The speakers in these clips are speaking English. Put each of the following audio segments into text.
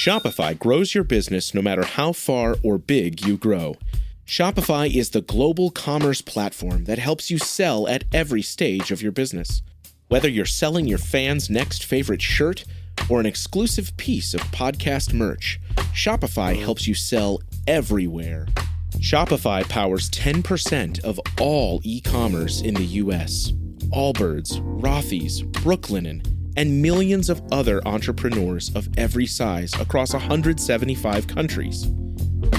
Shopify grows your business no matter how far or big you grow. Shopify is the global commerce platform that helps you sell at every stage of your business. Whether you're selling your fans' next favorite shirt or an exclusive piece of podcast merch, Shopify helps you sell everywhere. Shopify powers 10% of all e-commerce in the US. Allbirds, Rothy's, Brooklinen, and millions of other entrepreneurs of every size across 175 countries.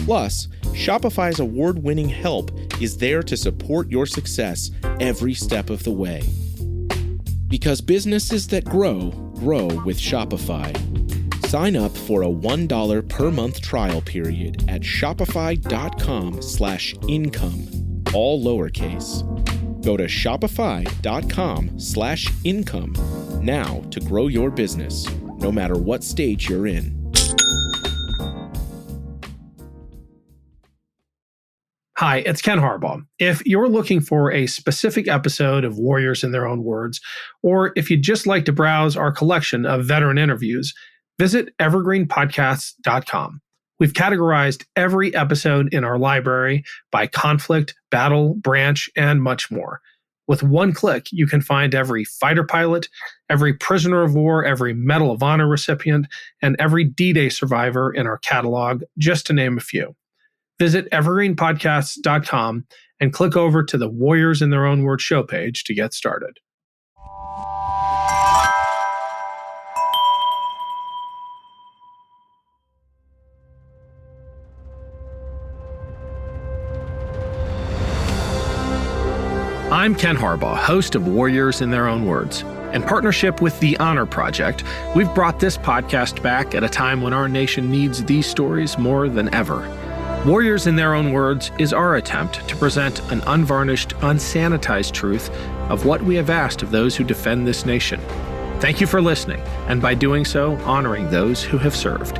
Plus, Shopify's award-winning help is there to support your success every step of the way. Because businesses that grow, grow with Shopify. Sign up for a $1 per month trial period at shopify.com/income, all lowercase. Go to shopify.com/income now to grow your business, no matter what stage you're in. Hi, it's Ken Harbaugh. If you're looking for a specific episode of Warriors in Their Own Words, or if you'd just like to browse our collection of veteran interviews, visit evergreenpodcasts.com. We've categorized every episode in our library by conflict, battle, branch, and much more. With one click, you can find every fighter pilot, every prisoner of war, every Medal of Honor recipient, and every D-Day survivor in our catalog, just to name a few. Visit evergreenpodcasts.com and click over to the Warriors in Their Own Words show page to get started. I'm Ken Harbaugh, host of Warriors in Their Own Words. In partnership with the Honor Project, we've brought this podcast back at a time when our nation needs these stories more than ever. Warriors in Their Own Words is our attempt to present an unvarnished, unsanitized truth of what we have asked of those who defend this nation. Thank you for listening, and by doing so, honoring those who have served.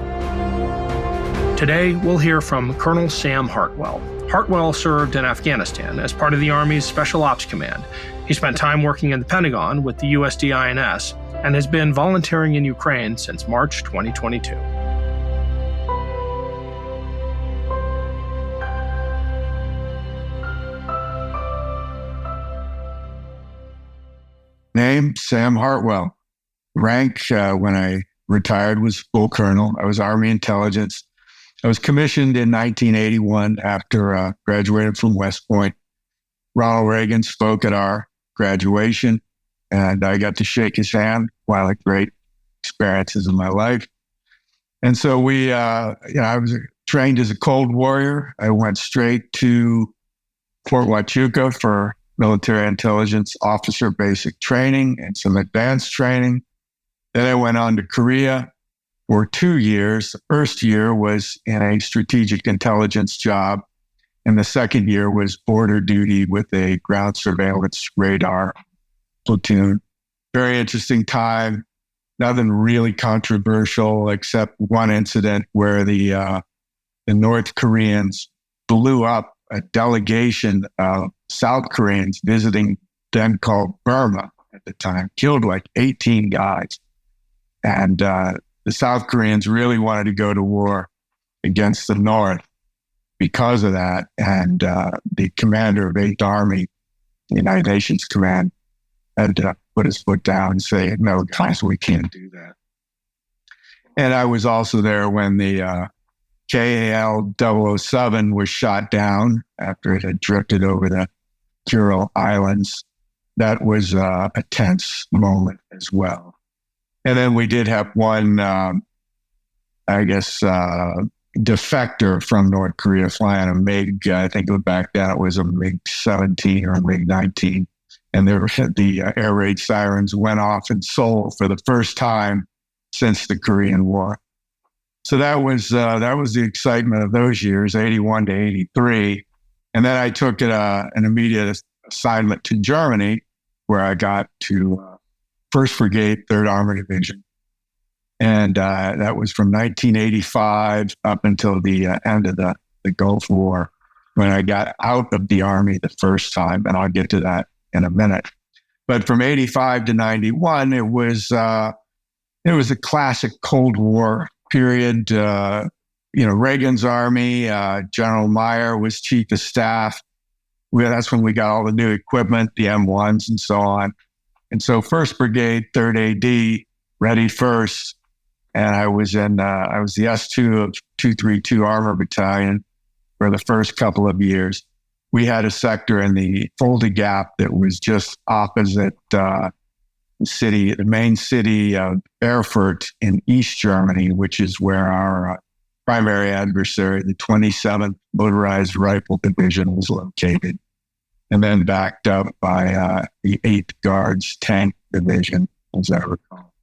Today, we'll hear from Colonel Sam Hartwell. Hartwell served in Afghanistan as part of the Army's Special Ops Command. He spent time working in the Pentagon with the USD I&S and has been volunteering in Ukraine since March 2022. Name, Sam Hartwell. Rank, when I retired, was full colonel. I was Army intelligence. I was commissioned in 1981 after graduating from West Point. Ronald Reagan spoke at our graduation, and I got to shake his hand. One of the great experiences of my life. And so I was trained as a Cold Warrior. I went straight to Fort Huachuca for military intelligence officer basic training and some advanced training. Then I went on to Korea for 2 years. The first year was in a strategic intelligence job, and the second year was border duty with a ground surveillance radar platoon. Very interesting time. Nothing really controversial except one incident where the North Koreans blew up a delegation of South Koreans visiting then called Burma at the time, killed like 18 guys. And the South Koreans really wanted to go to war against the North because of that. And the commander of 8th Army, the United Nations Command, had to put his foot down and say, no, guys, we can't do that. And I was also there when the KAL-007 was shot down after it had drifted over the Kuril Islands. That was a tense moment as well. And then we did have one, defector from North Korea flying a MiG. I think back then it was a MiG-17 or a MiG-19. And the air raid sirens went off in Seoul for the first time since the Korean War. So that was the excitement of those years, 81 to 83. And then I took an immediate assignment to Germany, where I got to 1st Brigade, 3rd Armored Division. And that was from 1985 up until the end of the Gulf War, when I got out of the Army the first time, and I'll get to that in a minute. But from 85 to 91, it was a classic Cold War period, Reagan's army, General Meyer was chief of staff. That's when we got all the new equipment, the M1s and so on. And so 1st Brigade, 3rd AD, ready first. And I was the S2 of 232 Armor Battalion for the first couple of years. We had a sector in the Fulda Gap that was just opposite the main city of Erfurt in East Germany, which is where our primary adversary, the 27th Motorized Rifle Division, was located. And then backed up by the 8th Guards Tank Division, as I recall.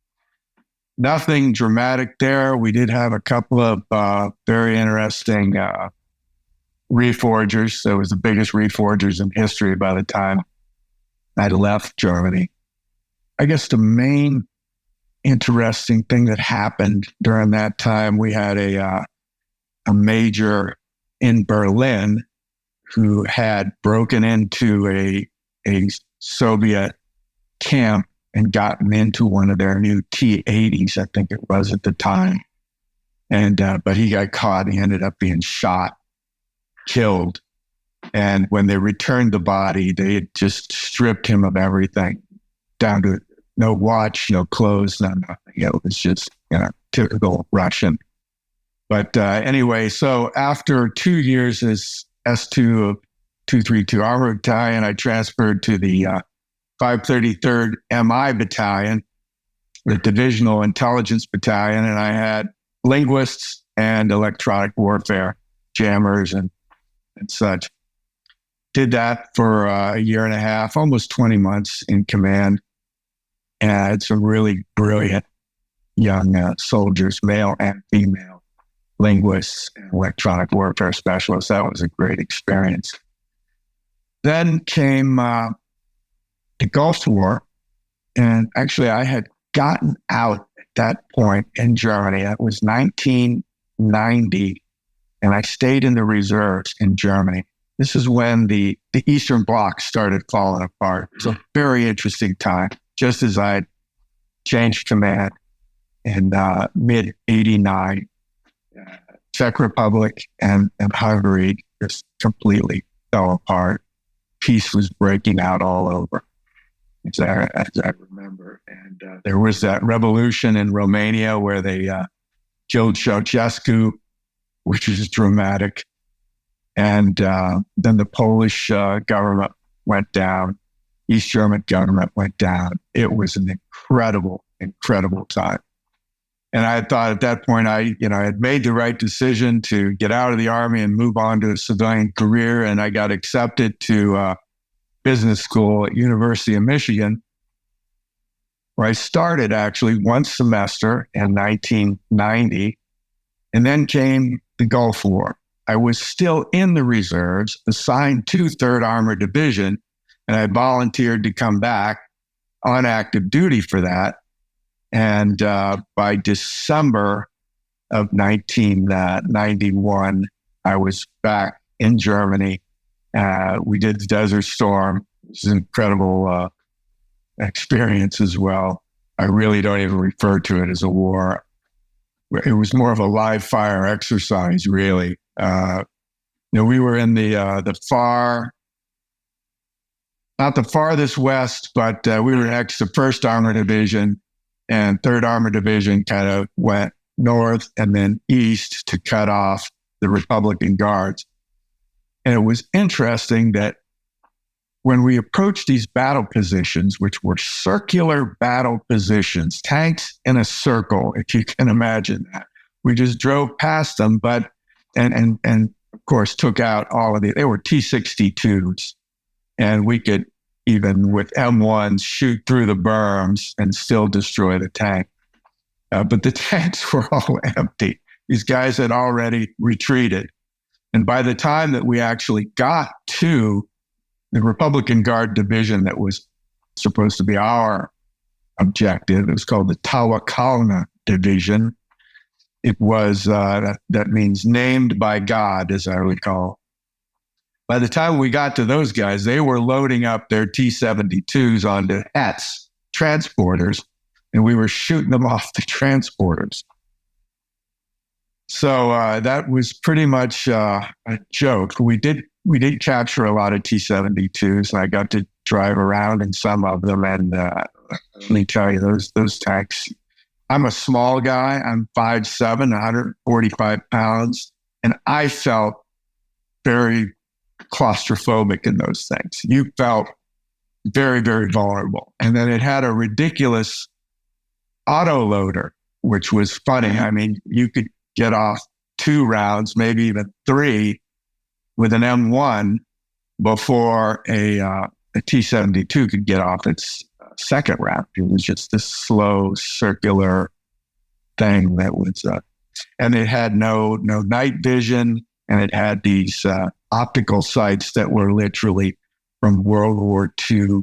Nothing dramatic there. We did have a couple of very interesting reforgers. There was the biggest reforgers in history by the time I left Germany. I guess the main interesting thing that happened during that time, we had a major in Berlin who had broken into a Soviet camp and gotten into one of their new T-80s, I think it was at the time. And but he got caught. He ended up being shot, killed. And when they returned the body, they had just stripped him of everything, down to no watch, no clothes, no nothing. It was just typical Russian. But anyway, so after 2 years as S2 of 232 Armor Battalion, I transferred to the 533rd MI Battalion, the Divisional Intelligence Battalion, and I had linguists and electronic warfare, jammers and such. Did that for a year and a half, almost 20 months in command, and I had some really brilliant young soldiers, male and female, linguists and electronic warfare specialists. That was a great experience. Then came the Gulf War, and actually I had gotten out at that point in Germany. That was 1990, and I stayed in the reserves in Germany. This is when the Eastern Bloc started falling apart. It was a very interesting time, just as I had changed command in mid-'89. Czech Republic and Hungary just completely fell apart. Peace was breaking out all over, as I remember. And there was that revolution in Romania where they killed Ceausescu, which is dramatic. And then the Polish government went down. East German government went down. It was an incredible, incredible time. And I had thought at that point, I had made the right decision to get out of the Army and move on to a civilian career. And I got accepted to business school at University of Michigan, where I started actually one semester in 1990. And then came the Gulf War. I was still in the reserves, assigned to 3rd Armored Division, and I volunteered to come back on active duty for that. And by December of 1991, I was back in Germany. We did the Desert Storm. It was an incredible experience as well. I really don't even refer to it as a war. It was more of a live fire exercise, really. We were in the far, not the farthest west, but we were next to 1st Armored Division, and 3rd Armored Division kind of went north and then east to cut off the Republican Guards. And it was interesting that when we approached these battle positions, which were circular battle positions, tanks in a circle, if you can imagine that, we just drove past them, but and of course took out all of they were T-62s, and we could even with M1s shoot through the berms and still destroy the tank. But the tanks were all empty. These guys had already retreated. And by the time that we actually got to the Republican Guard Division that was supposed to be our objective, it was called the Tawakalna Division. It was, that means named by God, as I recall. By the time we got to those guys, they were loading up their T-72s onto HETS transporters, and we were shooting them off the transporters. So that was pretty much a joke. We did capture a lot of T-72s, and I got to drive around in some of them. And let me tell you, those tanks. I'm a small guy. I'm 5'7", 145 pounds, and I felt very claustrophobic in those things. You felt very, very vulnerable. And then it had a ridiculous autoloader, which was funny. I mean, you could get off 2 rounds, maybe even 3 with an M1 before a T-72 could get off its second round. It was just this slow circular thing that was, and it had no night vision, and it had these optical sights that were literally from World War II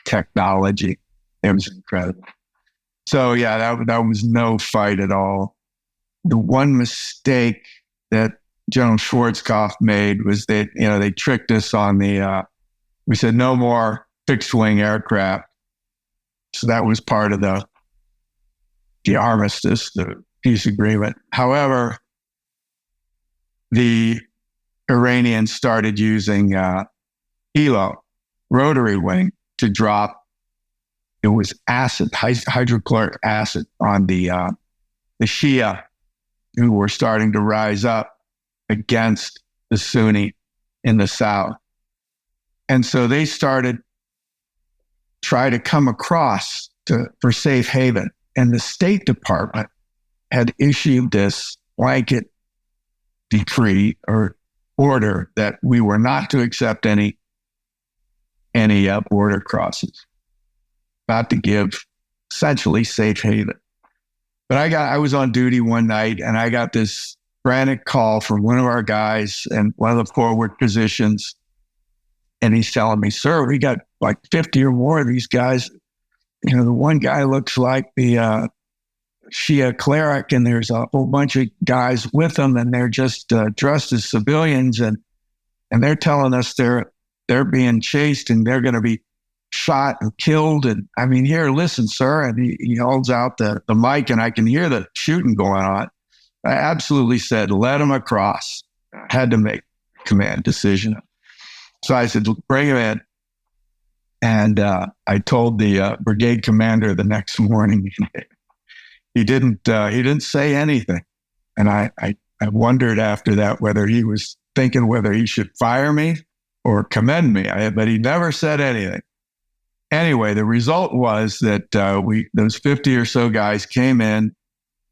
technology. It was incredible. So yeah, that was no fight at all. The one mistake that General Schwarzkopf made was that, they tricked us on we said no more fixed wing aircraft. So that was part of the armistice, the peace agreement. However, the Iranians started using helo, rotary wing, to drop. It was acid, hydrochloric acid on the Shia, who were starting to rise up against the Sunni in the south. And so they started try to come across for safe haven. And the State Department had issued this blanket decree or order that we were not to accept any border crosses, not to give essentially safe haven. But I was on duty one night, and I got this frantic call from one of our guys in one of the forward positions. And he's telling me, "Sir, we got like 50 or more of these guys. The one guy looks like the Shia cleric, and there's a whole bunch of guys with them, and they're just dressed as civilians, and they're telling us they're being chased, and they're going to be shot and killed. And I mean, here, listen, sir." And he holds out the mic, and I can hear the shooting going on. I absolutely said, "Let them across." I had to make a command decision. So I said, "Bring him in." And I told the brigade commander the next morning. He didn't say anything. And I wondered after that whether he was thinking whether he should fire me or commend me. But he never said anything. Anyway, the result was that those 50 or so guys came in,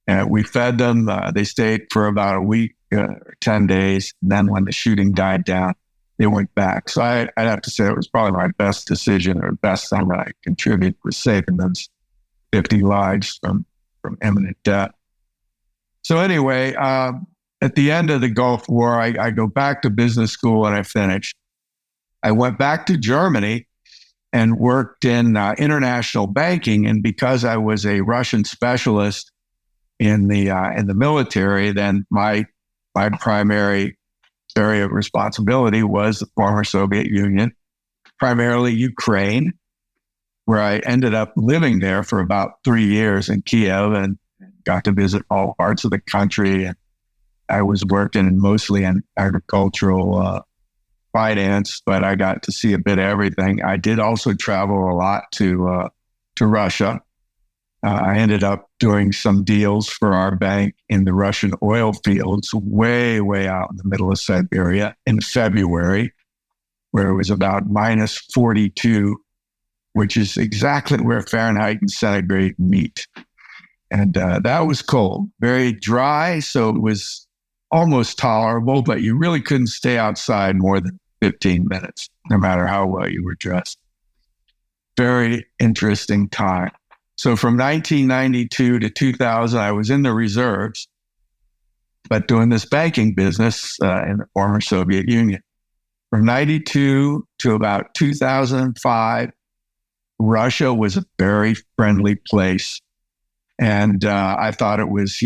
and we fed them. They stayed for about a week or 10 days. And then when the shooting died down, they went back. So I'd have to say it was probably my best decision, or best thing that I contributed, was saving those 50 lives from imminent death. So anyway, at the end of the Gulf War, I go back to business school, and I finished. I went back to Germany and worked in international banking. And because I was a Russian specialist in the military, then my primary area of responsibility was the former Soviet Union, primarily Ukraine, where I ended up living there for about 3 years in Kiev, and got to visit all parts of the country. And I was working mostly in agricultural finance, but I got to see a bit of everything. I did also travel a lot to Russia. I ended up doing some deals for our bank in the Russian oil fields, way, way out in the middle of Siberia in February, where it was about minus 42, which is exactly where Fahrenheit and centigrade meet. And that was cold, very dry, so it was almost tolerable, but you really couldn't stay outside more than 15 minutes, no matter how well you were dressed. Very interesting time. So from 1992 to 2000, I was in the reserves, but doing this banking business in the former Soviet Union. From 92 to about 2005, Russia was a very friendly place. And I thought it was,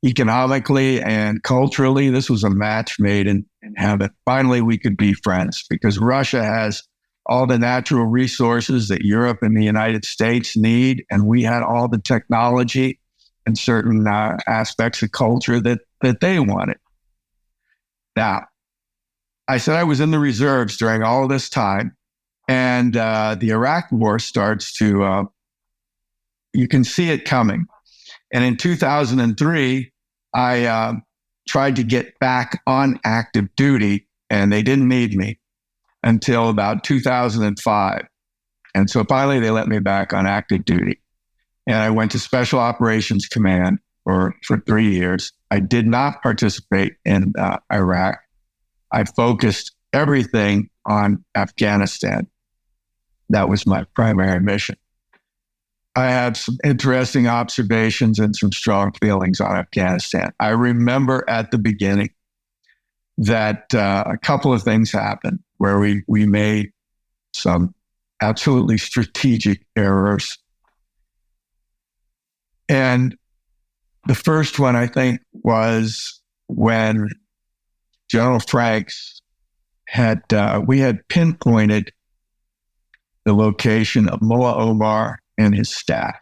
economically and culturally, this was a match made in heaven. Finally, we could be friends, because Russia has all the natural resources that Europe and the United States need. And we had all the technology. and certain aspects of culture that they wanted. Now, I said I was in the reserves during all of this time, and the Iraq War starts to, you can see it coming. And in 2003, I tried to get back on active duty, and they didn't need me until about 2005. And so finally, they let me back on active duty. And I went to Special Operations Command for 3 years. I did not participate in Iraq. I focused everything on Afghanistan. That was my primary mission. I had some interesting observations and some strong feelings on Afghanistan. I remember at the beginning that a couple of things happened where we made some absolutely strategic errors. And the first one, I think, was when General Franks we had pinpointed the location of Mullah Omar and his staff.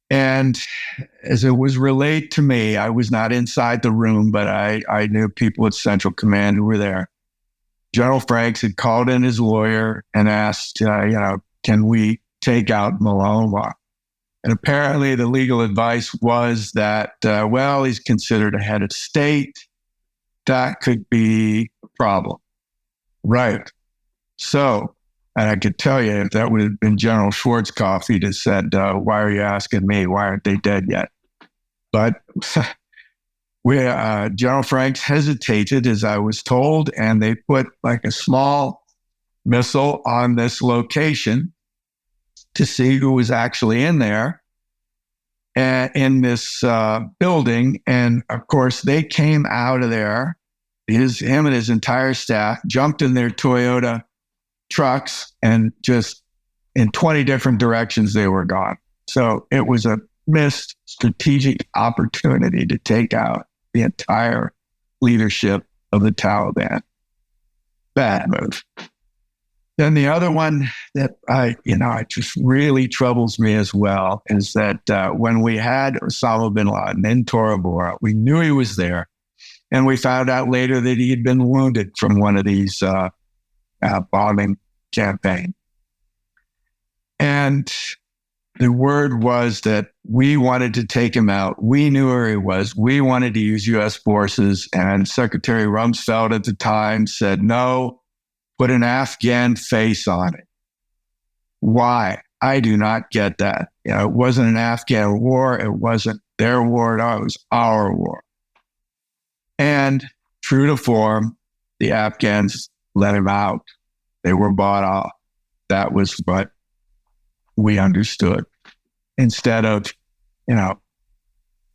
And as it was relayed to me, I was not inside the room, but I knew people at Central Command who were there. General Franks had called in his lawyer and asked, can we take out Mullah Omar? And apparently the legal advice was that, he's considered a head of state. That could be a problem. Right. So, and I could tell you, if that would have been General Schwarzkopf, he'd have said, why are you asking me? Why aren't they dead yet? But General Franks hesitated, as I was told, and they put like a small missile on this location to see who was actually in there in this building. And of course, they came out of there, him and his entire staff jumped in their Toyota trucks, and just in 20 different directions they were gone. So it was a missed strategic opportunity to take out the entire leadership of the Taliban. Bad move. Then the other one that it just really troubles me as well is that when we had Osama bin Laden in Tora Bora, we knew he was there, and we found out later that he had been wounded from one of these bombing campaign. And the word was that we wanted to take him out. We knew where he was. We wanted to use U.S. forces. And Secretary Rumsfeld at the time said, no, put an Afghan face on it. Why? I do not get that. It wasn't an Afghan war. It wasn't their war. No, it was our war. And true to form, the Afghans let him out. They were bought off. That was what we understood. Instead of,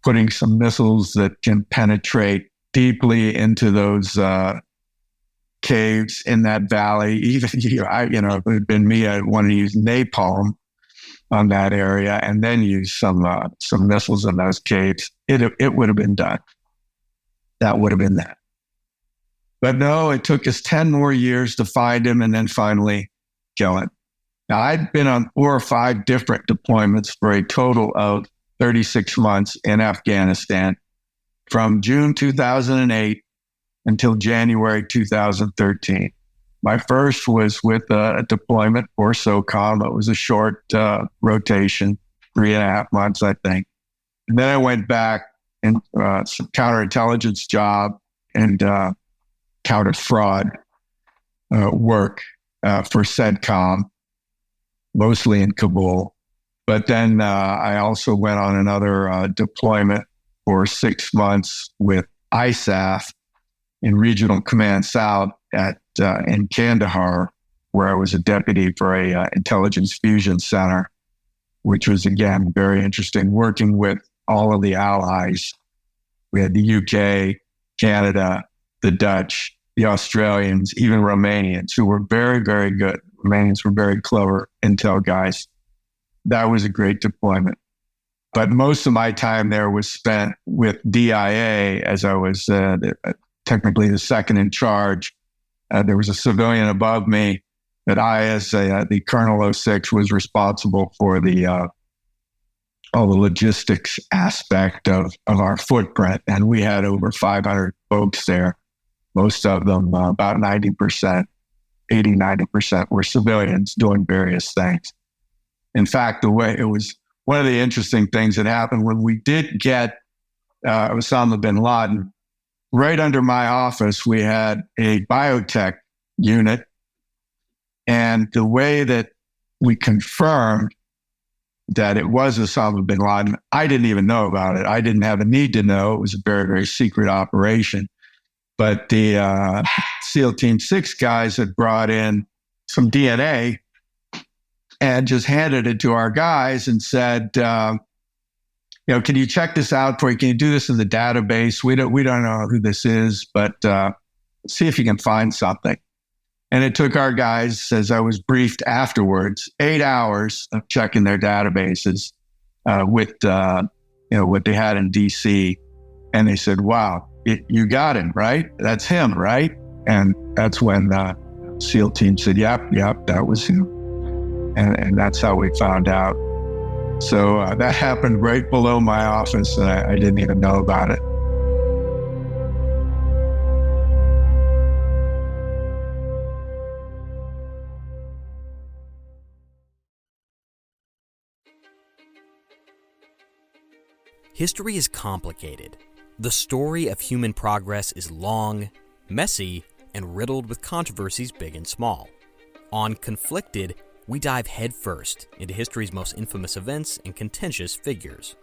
putting some missiles that can penetrate deeply into those caves in that valley. Even, if it had been me, I'd want to use napalm on that area and then use some missiles in those caves. It would have been done. That would have been that. But no, it took us 10 more years to find him and then finally kill him. Now, I'd been on 4 or 5 different deployments for a total of 36 months in Afghanistan from June 2008 until January 2013. My first was with a deployment for SOCOM. It was a short rotation, 3.5 months, I think. And then I went back and some counterintelligence job and counter fraud work for CENTCOM, mostly in Kabul. But then I also went on another deployment for 6 months with ISAF in Regional Command South in Kandahar, where I was a deputy for a intelligence fusion center, which was, again, very interesting, working with all of the allies. We had the UK, Canada, the Dutch, the Australians, even Romanians, who were very, very good. Romanians were very clever intel guys. That was a great deployment. But most of my time there was spent with DIA, as I was technically the second in charge. There was a civilian above me, but I, as the Colonel 06, was responsible for the all the logistics aspect of our footprint. And we had over 500 folks there. Most of them, about 90%, 90% were civilians doing various things. In fact, it was one of the interesting things that happened when we did get Osama bin Laden, right under my office, we had a biotech unit. And the way that we confirmed that it was Osama bin Laden, I didn't even know about it. I didn't have a need to know. It was a very, very secret operation. But the SEAL Team 6 guys had brought in some DNA and just handed it to our guys and said, can you check this out for you? Can you do this in the database? We don't know who this is, but see if you can find something. And it took our guys, as I was briefed afterwards, 8 hours of checking their databases with what they had in DC. And they said, wow, you got him, right? That's him, right? And that's when the SEAL team said, yep, that was him. And that's how we found out. So that happened right below my office, and I didn't even know about it. History is complicated. The story of human progress is long, messy, and riddled with controversies big and small. On Conflicted, we dive headfirst into history's most infamous events and contentious figures.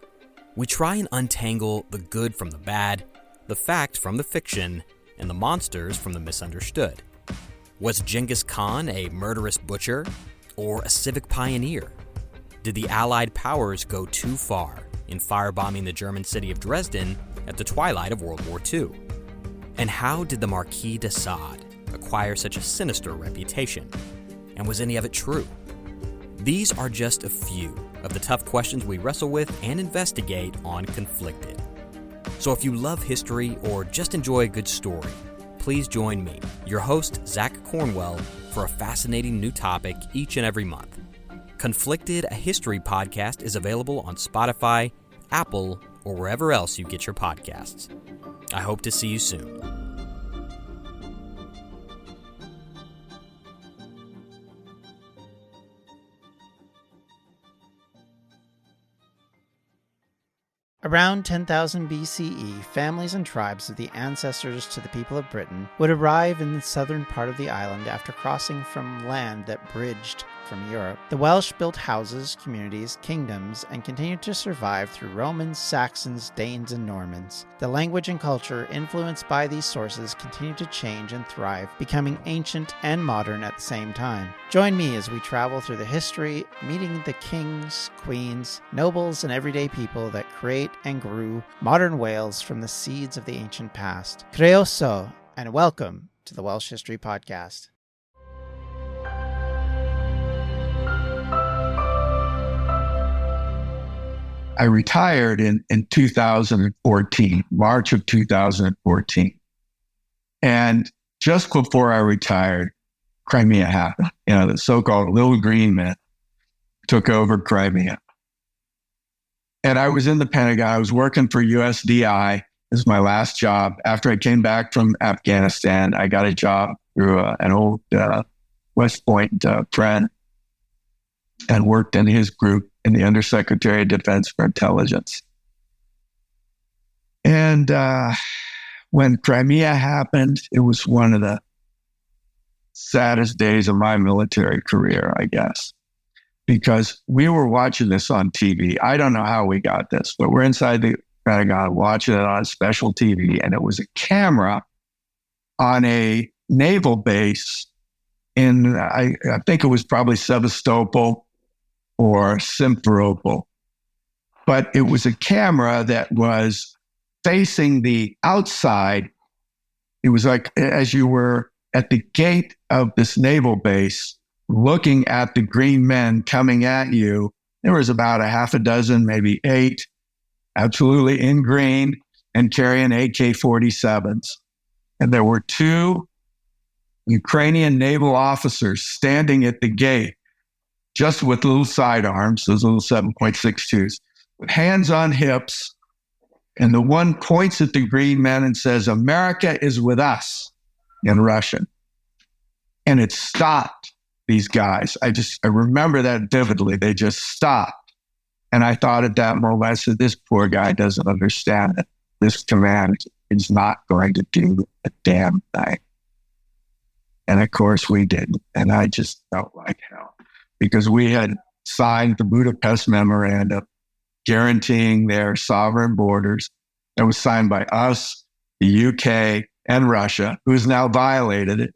We try and untangle the good from the bad, the fact from the fiction, and the monsters from the misunderstood. Was Genghis Khan a murderous butcher or a civic pioneer? Did the Allied powers go too far in firebombing the German city of Dresden at the twilight of World War II? And how did the Marquis de Sade acquire such a sinister reputation? And was any of it true? These are just a few of the tough questions we wrestle with and investigate on Conflicted. So if you love history or just enjoy a good story, please join me, your host, Zach Cornwell, for a fascinating new topic each and every month. Conflicted, a history podcast, is available on Spotify, Apple, or wherever else you get your podcasts. I hope to see you soon. Around 10,000 BCE, families and tribes of the ancestors to the people of Britain would arrive in the southern part of the island after crossing from land that bridged from Europe. The Welsh built houses, communities, kingdoms, and continued to survive through Romans, Saxons, Danes, and Normans. The language and culture influenced by these sources continued to change and thrive, becoming ancient and modern at the same time. Join me as we travel through the history, meeting the kings, queens, nobles, and everyday people that create and grew modern Wales from the seeds of the ancient past. Croeso, and welcome to the Welsh History Podcast. I retired in 2014, March of 2014. And just before I retired, Crimea happened. The so-called Little Green Men took over Crimea. And I was in the Pentagon. I was working for USD I. This was my last job. After I came back from Afghanistan, I got a job through an old West Point friend and worked in his group in the Undersecretary of Defense for Intelligence. And when Crimea happened, it was one of the saddest days of my military career, I guess, because we were watching this on TV. I don't know how we got this, but we're inside the Pentagon watching it on special TV, and it was a camera on a naval base in, I think it was probably Sevastopol or Simferopol. But it was a camera that was facing the outside. It was like as you were at the gate of this naval base, looking at the green men coming at you. There was about a half a dozen, maybe 8, absolutely in green and carrying AK-47s. And there were 2 Ukrainian naval officers standing at the gate, just with little sidearms, those little 7.62s, with hands on hips. And the one points at the green men and says, "America is with us," in Russian. And it stopped these guys. I remember that vividly. They just stopped. And I thought at that moment, I said, this poor guy doesn't understand it. This command is not going to do a damn thing. And of course we didn't. And I just felt like hell because we had signed the Budapest Memorandum guaranteeing their sovereign borders. It was signed by us, the UK, and Russia, who's now violated it.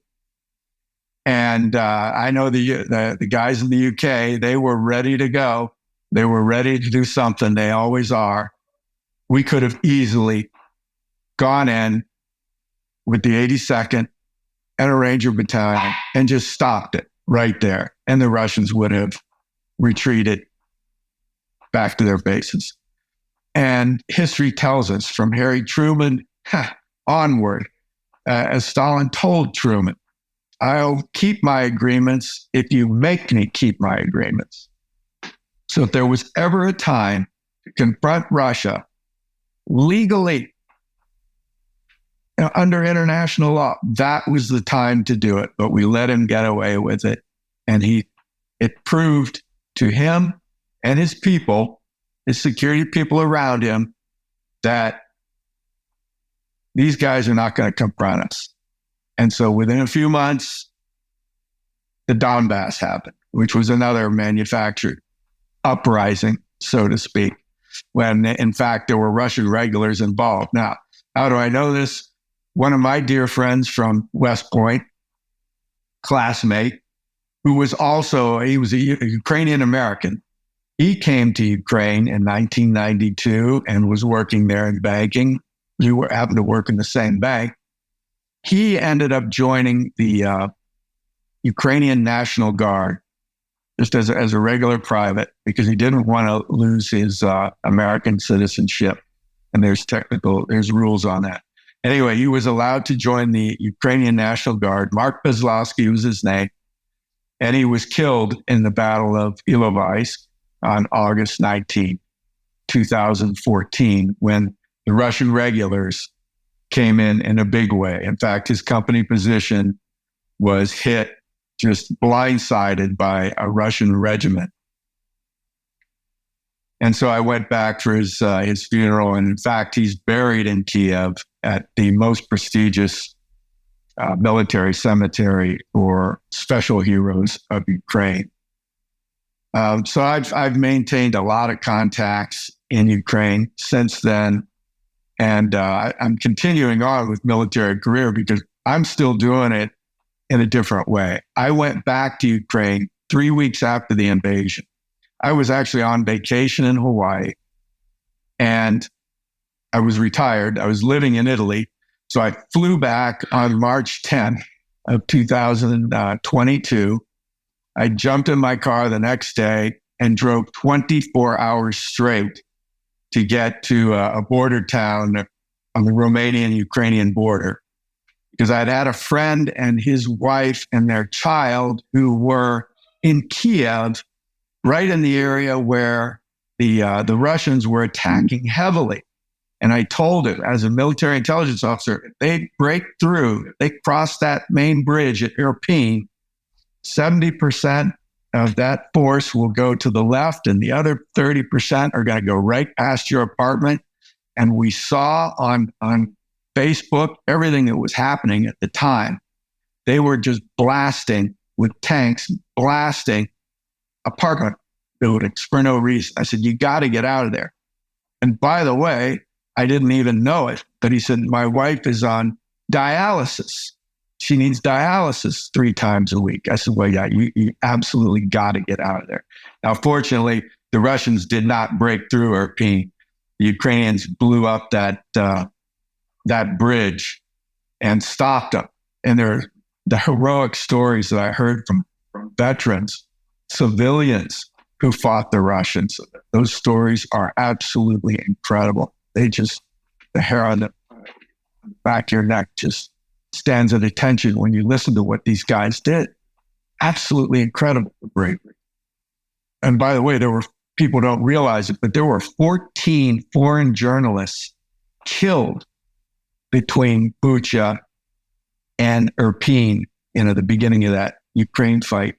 And I know the guys in the UK, they were ready to go. They were ready to do something. They always are. We could have easily gone in with the 82nd and a Ranger battalion and just stopped it right there. And the Russians would have retreated back to their bases. And history tells us from Harry Truman onward, as Stalin told Truman, "I'll keep my agreements if you make me keep my agreements." So if there was ever a time to confront Russia legally, under international law, that was the time to do it. But we let him get away with it. And it proved to him and his people, his security people around him, that these guys are not going to confront us. And so within a few months, the Donbass happened, which was another manufactured uprising, so to speak, when in fact there were Russian regulars involved. Now, how do I know this? One of my dear friends from West Point, classmate, who was he was a Ukrainian American. He came to Ukraine in 1992 and was working there in banking. We happened to work in the same bank. He ended up joining the Ukrainian National Guard just as a regular private because he didn't want to lose his American citizenship. And there's rules on that. Anyway, he was allowed to join the Ukrainian National Guard. Mark Bezlowski was his name. And he was killed in the Battle of Ilovaisk on August 19, 2014, when the Russian regulars came in a big way. In fact, his company position was hit, just blindsided by a Russian regiment. And so I went back for his funeral. And in fact, he's buried in Kiev at the most prestigious military cemetery for special heroes of Ukraine. So I've maintained a lot of contacts in Ukraine since then. And I'm continuing on with military career because I'm still doing it in a different way. I went back to Ukraine 3 weeks after the invasion. I was actually on vacation in Hawaii and I was retired. I was living in Italy. So I flew back on March 10th of 2022. I jumped in my car the next day and drove 24 hours straight to get to a border town on the Romanian-Ukrainian border because I'd had a friend and his wife and their child who were in Kiev, right in the area where the Russians were attacking heavily. And I told him, as a military intelligence officer, if they break through, if they cross that main bridge at Irpin, 70% of that force will go to the left and the other 30% are going to go right past your apartment. And we saw on Facebook everything that was happening at the time. They were just blasting with tanks, blasting apartment buildings for no reason. I said, you got to get out of there. And by the way, I didn't even know it, but he said, my wife is on dialysis. She needs dialysis 3 times a week. I said, well, yeah, you absolutely got to get out of there. Now, fortunately, the Russians did not break through Irpin. The Ukrainians blew up that bridge and stopped them. And there are the heroic stories that I heard from veterans, civilians who fought the Russians. Those stories are absolutely incredible. The hair on the back of your neck just stands at attention when you listen to what these guys did. Absolutely incredible bravery. And by the way, there were people don't realize it, but there were 14 foreign journalists killed between Bucha and Irpin, the beginning of that Ukraine fight.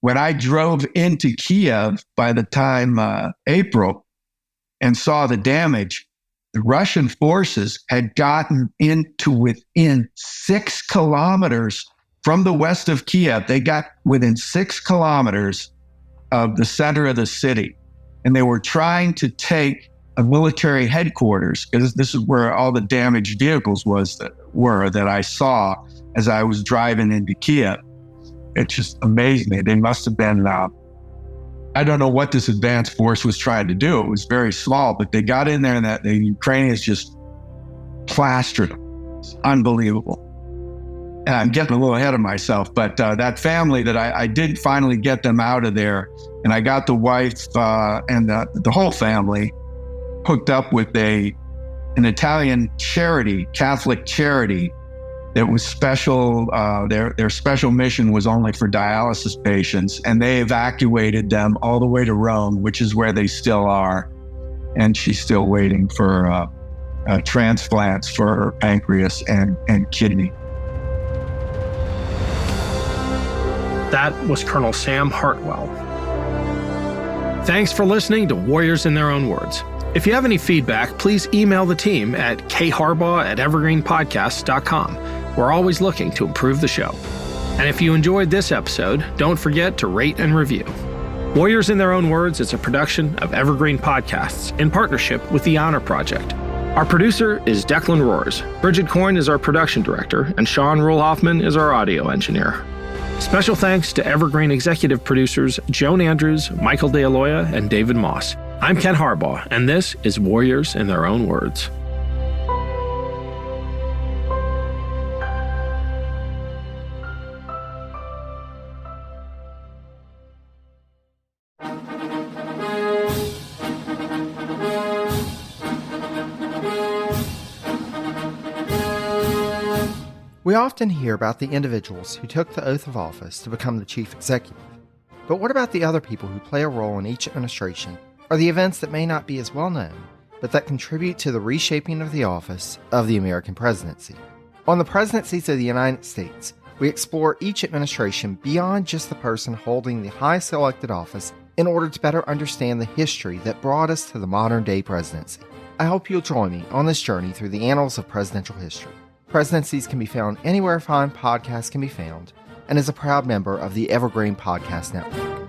When I drove into Kiev by the time April and saw the damage, the Russian forces had gotten into within 6 kilometers from the west of Kiev. They got within 6 kilometers of the center of the city. And they were trying to take a military headquarters, because this is where all the damaged vehicles were that I saw as I was driving into Kiev. It just amazed me. They must have been, I don't know what this advanced force was trying to do. It was very small, but they got in there and the Ukrainians just plastered them. It's unbelievable. And I'm getting a little ahead of myself, but that family that I did finally get them out of there, and I got the wife and the whole family hooked up with an Italian charity, Catholic charity, that was special. Their special mission was only for dialysis patients, and they evacuated them all the way to Rome, which is where they still are. And she's still waiting for transplants for her pancreas and kidney. That was Colonel Sam Hartwell. Thanks for listening to Warriors in Their Own Words. If you have any feedback, please email the team at kharbaugh@evergreenpodcasts.com. We're always looking to improve the show. And if you enjoyed this episode, don't forget to rate and review. Warriors in Their Own Words is a production of Evergreen Podcasts in partnership with the Honor Project. Our producer is Declan Roars. Bridget Coyne is our production director, and Sean Rule-Hoffman is our audio engineer. Special thanks to Evergreen executive producers Joan Andrews, Michael DeAloia, and David Moss. I'm Ken Harbaugh, and this is Warriors in Their Own Words. We often hear about the individuals who took the oath of office to become the chief executive. But what about the other people who play a role in each administration, or the events that may not be as well known, but that contribute to the reshaping of the office of the American presidency? On the Presidencies of the United States, we explore each administration beyond just the person holding the highest elected office in order to better understand the history that brought us to the modern-day presidency. I hope you'll join me on this journey through the annals of presidential history. Presidencies can be found anywhere fine podcasts can be found, and is a proud member of the Evergreen Podcast Network.